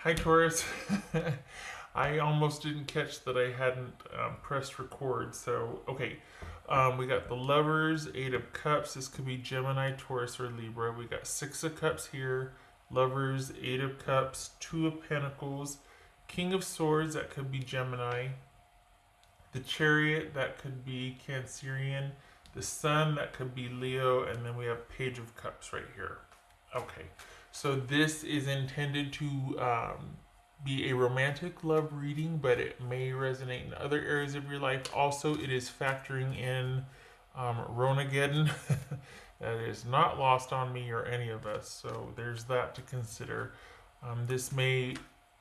Hi, Taurus. I almost didn't catch that I hadn't pressed record. So, okay. We got the Lovers, Eight of Cups. This could be Gemini, Taurus, or Libra. We got Six of Cups here. Lovers, Eight of Cups, Two of Pentacles, King of Swords. That could be Gemini. The Chariot. That could be Cancerian. The Sun. That could be Leo. And then we have Page of Cups right here. Okay. So this is intended to be a romantic love reading, but it may resonate in other areas of your life. Also, it is factoring in Ronageddon. That is not lost on me or any of us. So there's that to consider. This may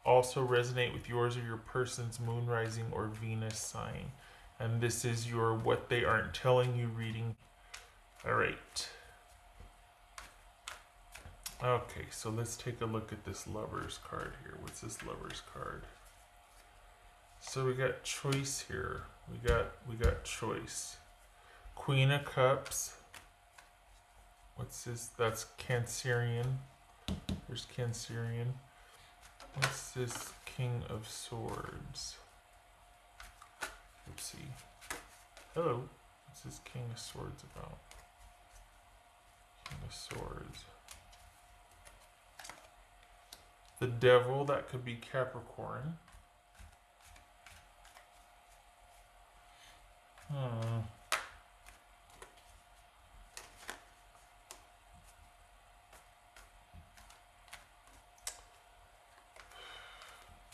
also resonate with yours or your person's moon, rising, or Venus sign. And this is your what they aren't telling you reading. All right. Okay, so let's take a look at this Lovers card here. What's this Lovers card? So we got choice here. We got choice. Queen of Cups. What's this? That's Cancerian. There's Cancerian. What's this? King of Swords. Oopsie. Hello. What's this King of Swords about? King of Swords. The Devil, that could be Capricorn.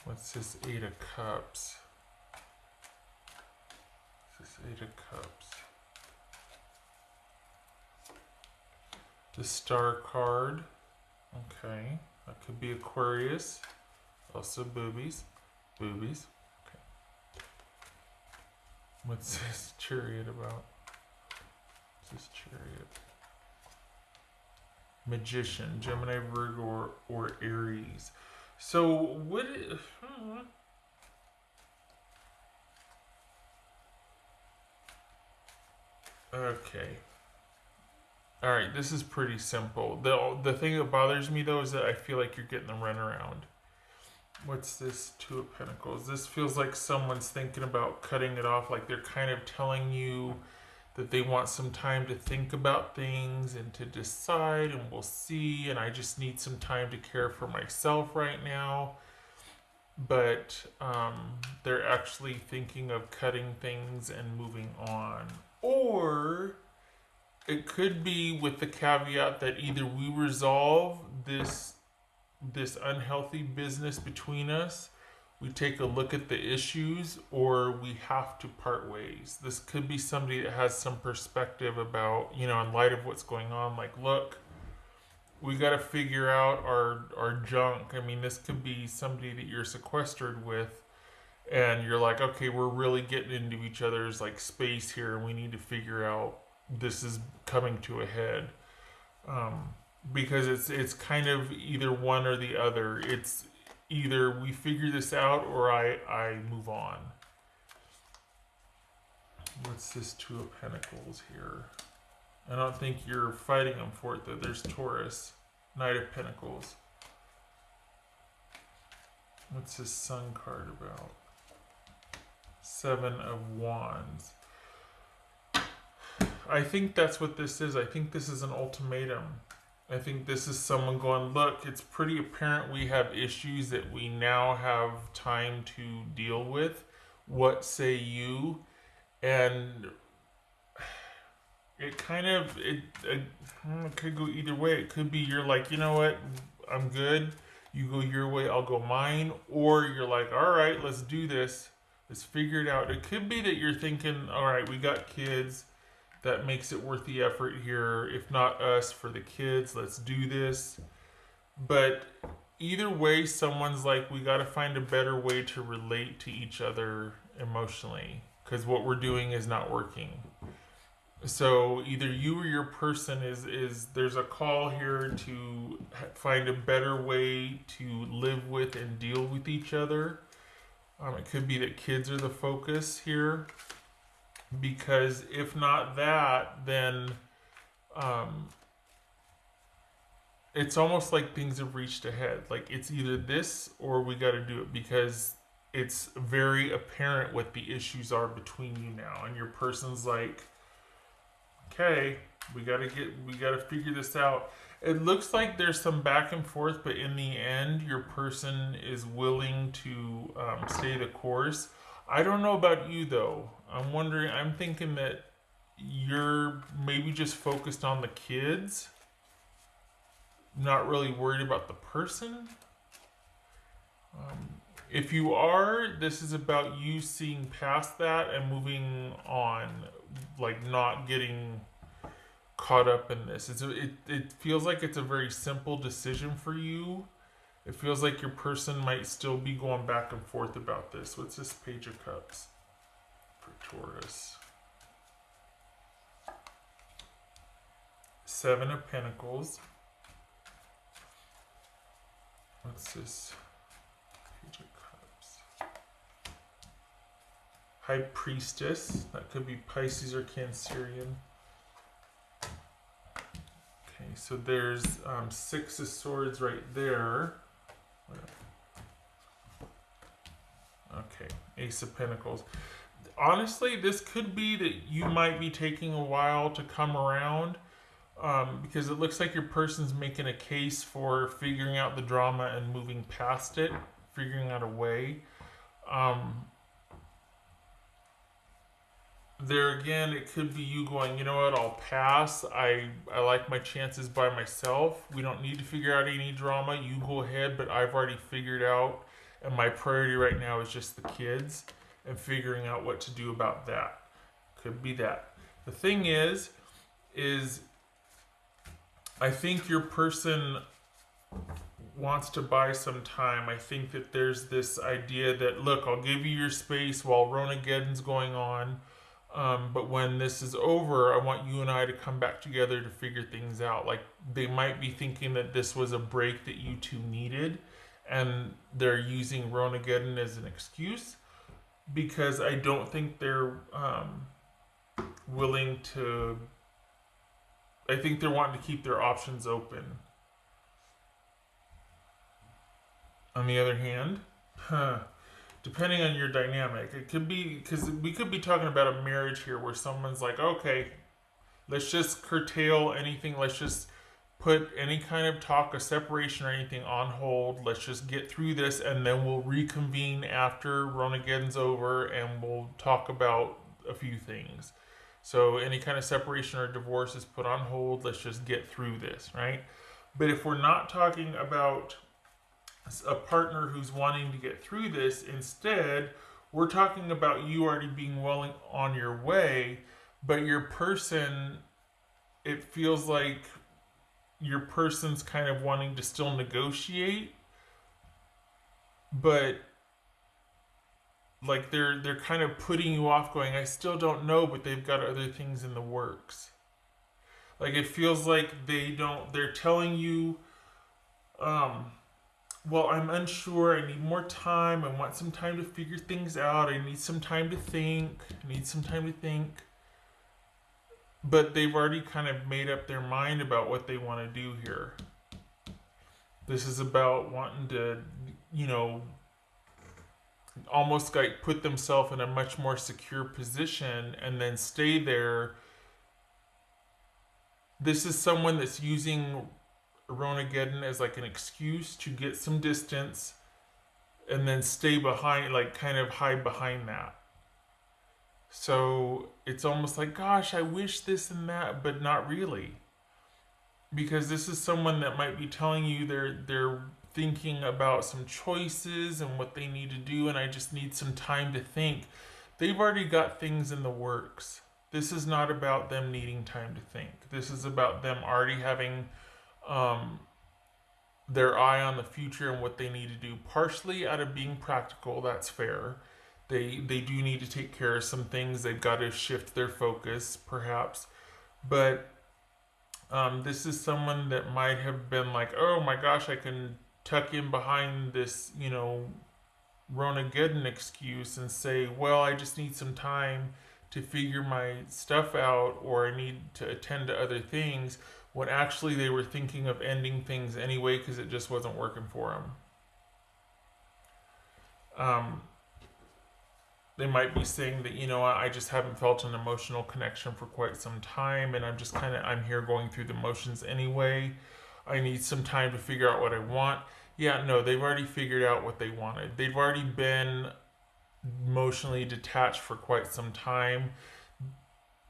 What's this Eight of Cups? What's this Eight of Cups? The Star card. Okay. That could be Aquarius. Also boobies. Boobies. Okay. What's this Chariot about? What's this Chariot? Magician. Gemini, Virgo, or Aries. So what... Okay. Alright, this is pretty simple. The thing that bothers me though is that I feel like you're getting the runaround. What's this Two of Pentacles? This feels like someone's thinking about cutting it off, like they're kind of telling you that they want some time to think about things and to decide, and we'll see, and I just need some time to care for myself right now. But they're actually thinking of cutting things and moving on. Or it could be with the caveat that either we resolve this unhealthy business between us, we take a look at the issues, or we have to part ways. This could be somebody that has some perspective about, in light of what's going on, like, look, we got to figure out our junk. I mean, this could be somebody that you're sequestered with, and you're like, okay, we're really getting into each other's like space here, and we need to figure out this is coming to a head. Because it's kind of either one or the other. It's either we figure this out or I move on. What's this Two of Pentacles here? I don't think you're fighting them for it though. There's Taurus. Knight of Pentacles. What's this Sun card about? Seven of Wands. I think that's what this is. I think this is an ultimatum. I think this is someone going, look, it's pretty apparent we have issues that we now have time to deal with. What say you? And it kind of, it could go either way. It could be you're like, you know what, I'm good. You go your way, I'll go mine. Or you're like, all right, let's do this. Let's figure it out. It could be that you're thinking, all right, we got kids. That makes it worth the effort here. If not us, for the kids, let's do this. But either way, someone's like, we got to find a better way to relate to each other emotionally, because what we're doing is not working. So either you or your person is there's a call here to find a better way to live with and deal with each other. It could be that kids are the focus here. Because if not that, then it's almost like things have reached ahead. Like it's either this or we got to do it because it's very apparent what the issues are between you now, and your person's like, okay, we got to figure this out. It looks like there's some back and forth, but in the end, your person is willing to stay the course. I don't know about you though. I'm wondering. I'm thinking that you're maybe just focused on the kids, not really worried about the person. Um, if you are, this is about you seeing past that and moving on, like not getting caught up in this. It feels like it's a very simple decision for you. It feels like your person might still be going back and forth about this. What's this Page of Cups for Taurus? Seven of Pentacles. What's this Page of Cups? High Priestess. That could be Pisces or Cancerian. Okay, so there's Six of Swords right there. Okay, Ace of Pentacles. Honestly, this could be that you might be taking a while to come around because it looks like your person's making a case for figuring out the drama and moving past it, figuring out a way. There again, it could be you going, you know what, I'll pass. I like my chances by myself. We don't need to figure out any drama. You go ahead, but I've already figured out, and my priority right now is just the kids and figuring out what to do about that. Could be that. The thing is I think your person wants to buy some time. I think that there's this idea that, look, I'll give you your space while Ronageddon's going on. But when this is over, I want you and I to come back together to figure things out. Like they might be thinking that this was a break that you two needed, and they're using Ronageddon as an excuse because I don't think they're willing to. I think they're wanting to keep their options open. On the other hand, depending on your dynamic, it could be because we could be talking about a marriage here where someone's like, okay, let's just curtail anything. Let's just put any kind of talk of separation or anything on hold. Let's just get through this and then we'll reconvene after Ronageddon's over and we'll talk about a few things. So any kind of separation or divorce is put on hold. Let's just get through this, right? But if we're not talking about a partner who's wanting to get through this, instead, we're talking about you already being well on your way, but your person, it feels like your person's kind of wanting to still negotiate, but like they're kind of putting you off going, I still don't know, but they've got other things in the works. Like it feels like they're telling you, well, I'm unsure, I need more time, I want some time to figure things out, I need some time to think, but they've already kind of made up their mind about what they want to do here. This is about wanting to, almost like put themselves in a much more secure position and then stay there. This is someone that's using Ronageddon as like an excuse to get some distance and then stay behind, like kind of hide behind that. So it's almost like, gosh, I wish this and that, but not really. Because this is someone that might be telling you they're thinking about some choices and what they need to do, and I just need some time to think. They've already got things in the works. This is not about them needing time to think. This is about them already having their eye on the future and what they need to do. Partially out of being practical, that's fair. They do need to take care of some things. They've got to shift their focus, perhaps. But this is someone that might have been like, oh my gosh, I can tuck in behind this, Ronageddon excuse and say, well, I just need some time to figure my stuff out, or I need to attend to other things. when actually they were thinking of ending things anyway because it just wasn't working for them. They might be saying that, you know, I just haven't felt an emotional connection for quite some time, and I'm here going through the motions anyway. I need some time to figure out what I want. Yeah, no, they've already figured out what they wanted. They've already been emotionally detached for quite some time.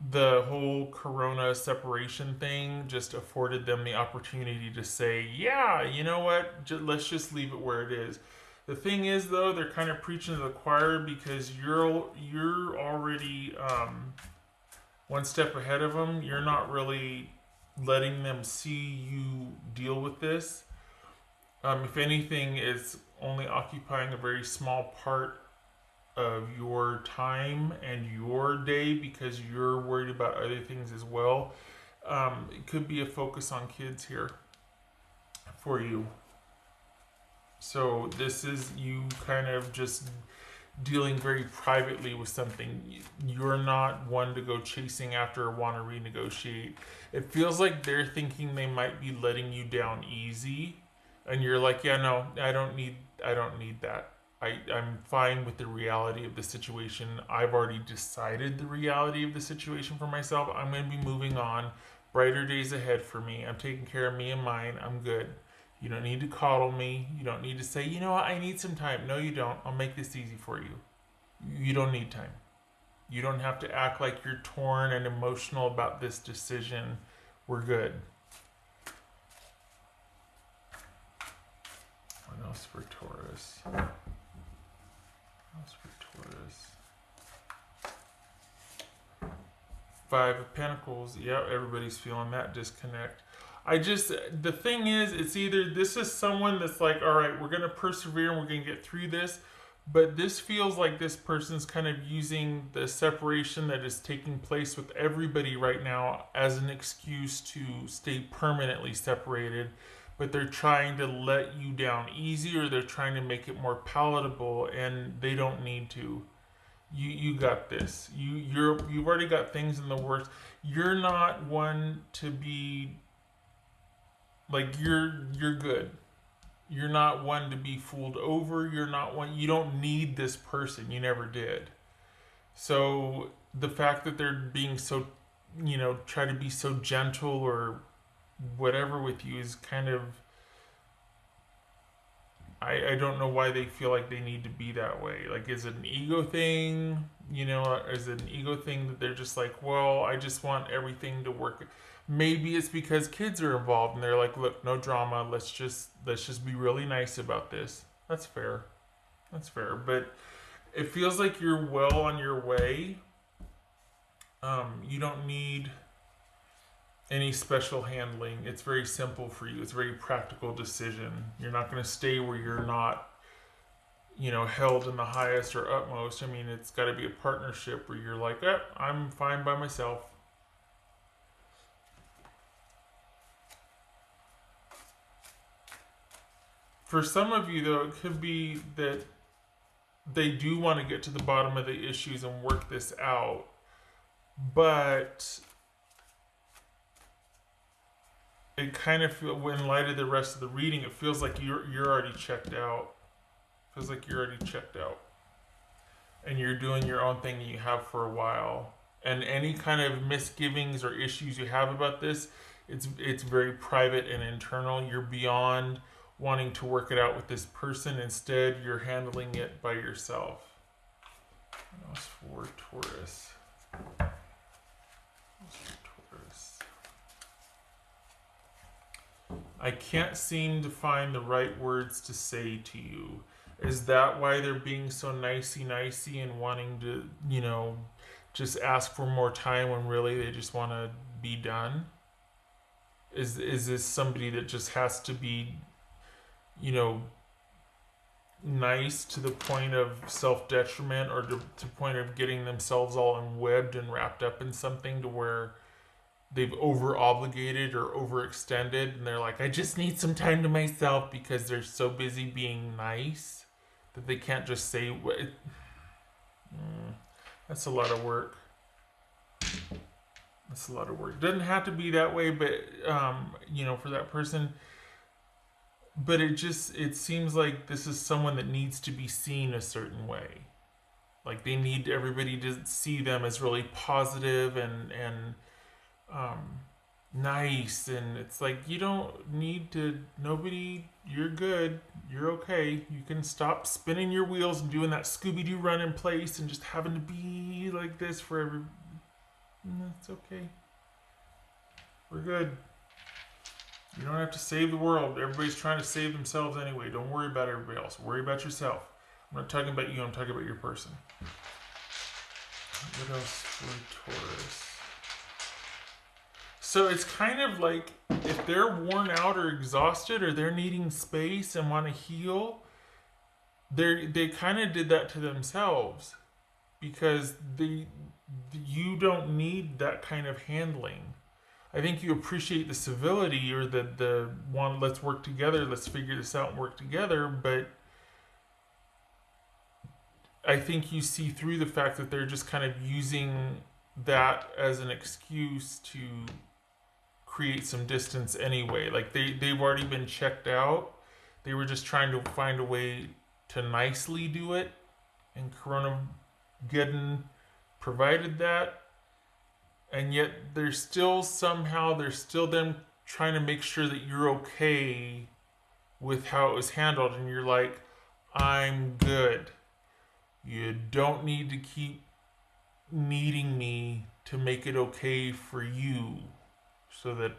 The whole corona separation thing just afforded them the opportunity to say, yeah, you know what, let's just leave it where it is. The thing is, though, they're kind of preaching to the choir because you're already one step ahead of them. You're not really letting them see you deal with this. If anything, it's only occupying a very small part of your time and your day because you're worried about other things as well. It could be a focus on kids here for you. So this is you kind of just dealing very privately with something. You're not one to go chasing after or want to renegotiate. It feels like they're thinking they might be letting you down easy, and you're like, yeah, no, I don't need that. I'm fine with the reality of the situation. I've already decided the reality of the situation for myself. I'm going to be moving on. Brighter days ahead for me. I'm taking care of me and mine. I'm good. You don't need to coddle me. You don't need to say, you know what, I need some time. No, you don't. I'll make this easy for you. You don't need time. You don't have to act like you're torn and emotional about this decision. We're good. What else for Taurus? Five of Pentacles. Yep, everybody's feeling that disconnect. The thing is, it's either this is someone that's like, all right, we're going to persevere and we're going to get through this. But this feels like this person's kind of using the separation that is taking place with everybody right now as an excuse to stay permanently separated. But they're trying to let you down easy, or they're trying to make it more palatable, and they don't need to. You got this. You've already got things in the works. You're not one to be like you're good. You're not one to be fooled over. You're not one. You don't need this person. You never did. So the fact that they're being so, try to be so gentle or whatever with you is kind of. I don't know why they feel like they need to be that way. Like, is it an ego thing? Is it an ego thing that they're just like, well, I just want everything to work. Maybe it's because kids are involved and they're like, look, no drama. Let's just be really nice about this. That's fair. But it feels like you're well on your way. You don't need any special handling. It's very simple for you. It's a very practical decision. You're not going to stay where you're not, held in the highest or utmost. I mean, it's got to be a partnership where you're like, I'm fine by myself. For some of you, though, it could be that they do want to get to the bottom of the issues and work this out, but it kind of feels, in light of the rest of the reading, it feels like you're already checked out. And you're doing your own thing that you have for a while. And any kind of misgivings or issues you have about this, it's very private and internal. You're beyond wanting to work it out with this person. Instead, you're handling it by yourself. That was for Taurus. I can't seem to find the right words to say to you. Is that why they're being so nicey and wanting to, just ask for more time when really they just want to be done? Is this somebody that just has to be, nice to the point of self-detriment, or to the point of getting themselves all unwebbed and wrapped up in something to where they've over-obligated or overextended, and they're like, I just need some time to myself because they're so busy being nice that they can't just say that's a lot of work. That's a lot of work. Doesn't have to be that way, but for that person. But it seems like this is someone that needs to be seen a certain way. Like they need everybody to see them as really positive and um, nice, and it's like you don't need to. Nobody, you're good, you're okay. You can stop spinning your wheels and doing that Scooby Doo run in place and just having to be like this for every. It's okay. We're good. You don't have to save the world. Everybody's trying to save themselves anyway. Don't worry about everybody else. Worry about yourself. I'm not talking about you. I'm talking about your person. What else for Taurus? So it's kind of like if they're worn out or exhausted or they're needing space and want to heal, they kind of did that to themselves because you don't need that kind of handling. I think you appreciate the civility or the one, let's work together, let's figure this out and work together, but I think you see through the fact that they're just kind of using that as an excuse to create some distance anyway. Like they've already been checked out. They were just trying to find a way to nicely do it, and Coronageddon provided that. And yet there's still them trying to make sure that you're okay with how it was handled, and you're like, I'm good. You don't need to keep needing me to make it okay for you so that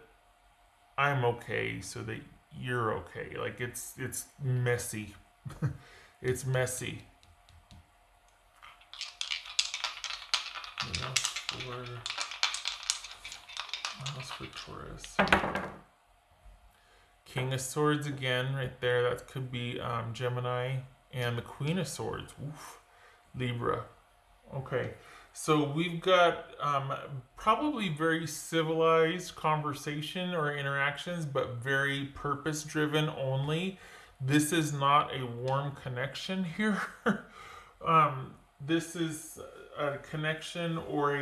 I'm okay, so that you're okay. Like it's messy. It's messy. What else for Taurus? King of Swords again, right there. That could be Gemini. And the Queen of Swords. Oof. Libra. Okay. So we've got probably very civilized conversation or interactions, but very purpose driven only. This is not a warm connection here. This is a connection or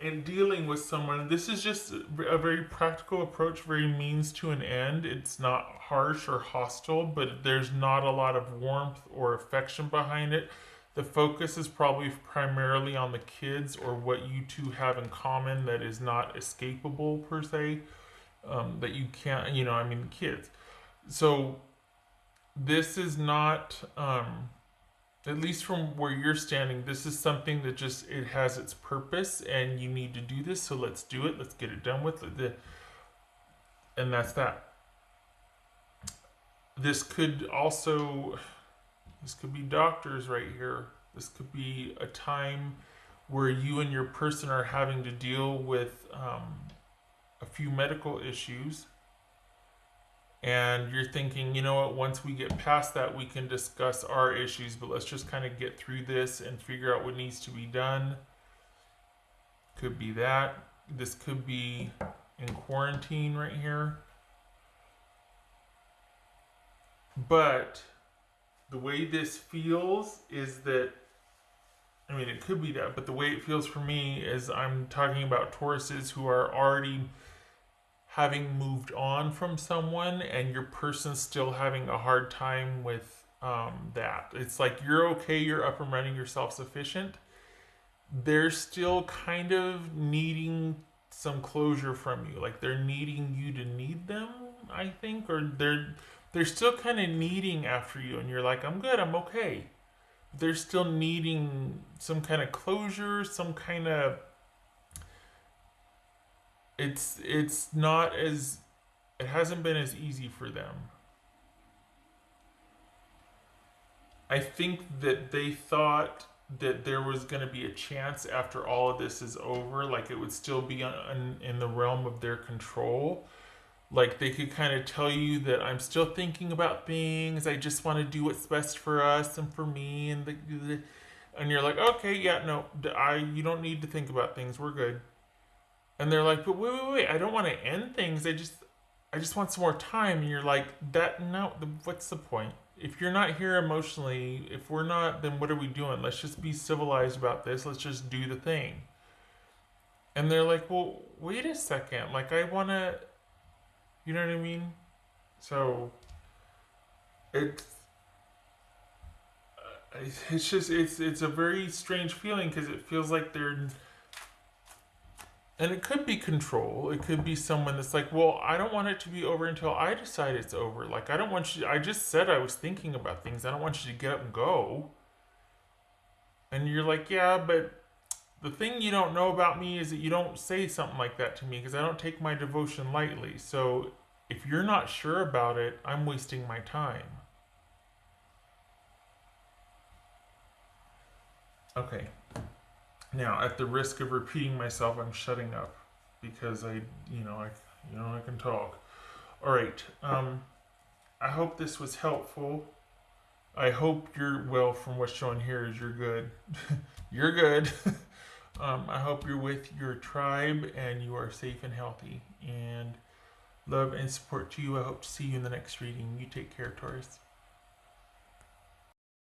in dealing with someone. This is just a very practical approach, very means to an end. It's not harsh or hostile, but there's not a lot of warmth or affection behind it. The focus is probably primarily on the kids or what you two have in common that is not escapable per se, that you can't, the kids. So this is not, at least from where you're standing, this is something that just, it has its purpose and you need to do this, so let's do it, let's get it done with it. And that's that. This could be doctors right here. This could be a time where you and your person are having to deal with a few medical issues. And you're thinking, you know what, once we get past that, we can discuss our issues, but let's just kind of get through this and figure out what needs to be done. Could be that. This could be in quarantine right here. But the way this feels is that, it could be that, but the way it feels for me is I'm talking about Tauruses who are already having moved on from someone, and your person's still having a hard time with that. It's like you're okay, you're up and running, you're self-sufficient. They're still kind of needing some closure from you. Like they're needing you to need them, I think, or they're still kind of needing after you, and you're like, I'm good, I'm okay. They're still needing some kind of closure, some kind of. It's not as, it hasn't been as easy for them. I think that they thought that there was going to be a chance after all of this is over, like it would still be in the realm of their control. Like they could kind of tell you that I'm still thinking about things. I just want to do what's best for us and for me, and you're like, okay, yeah, no, you don't need to think about things. We're good. And they're like, but wait, I don't want to end things. I just want some more time. And you're like, no, what's the point? If you're not here emotionally, if we're not, then what are we doing? Let's just be civilized about this. Let's just do the thing. And they're like, well, wait a second. Like, I want to, you know what I mean? So it's, it's just, it's a very strange feeling because it feels like they're, and it could be control. It could be someone that's like, well, I don't want it to be over until I decide it's over. Like, I don't want you, I just said I was thinking about things. I don't want you to get up and go. And you're like, yeah, but the thing you don't know about me is that you don't say something like that to me because I don't take my devotion lightly. So if you're not sure about it, I'm wasting my time. Okay. Now, at the risk of repeating myself, I'm shutting up because I can talk. All right. I hope this was helpful. I hope you're well. From what's shown here, is you're good. You're good. I hope you're with your tribe and you are safe and healthy. And love and support to you. I hope to see you in the next reading. You take care, Taurus.